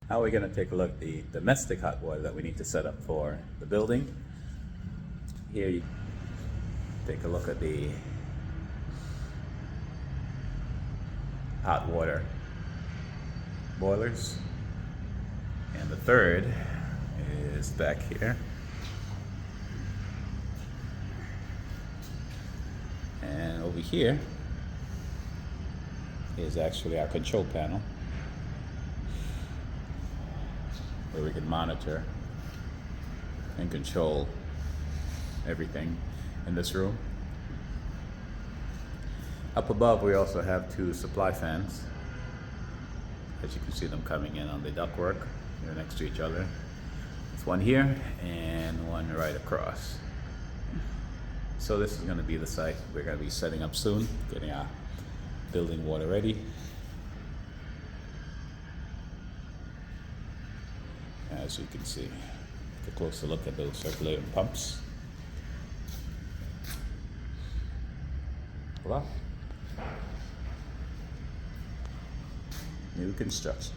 Now we're going to take a look at the domestic hot water that we need to set up for the building. Here you take a look at the hot water boilers, and the third is back here, and over here is actually our control panel where we can monitor and control everything in this room. Up above we also have two supply fans. As you can see them coming in on the ductwork. They're next to each other. There's one here and one right across. So this is going to be the site we're going to be setting up soon, getting our building water ready. As you can see, take a closer look at those circulating pumps. Voila. New construction.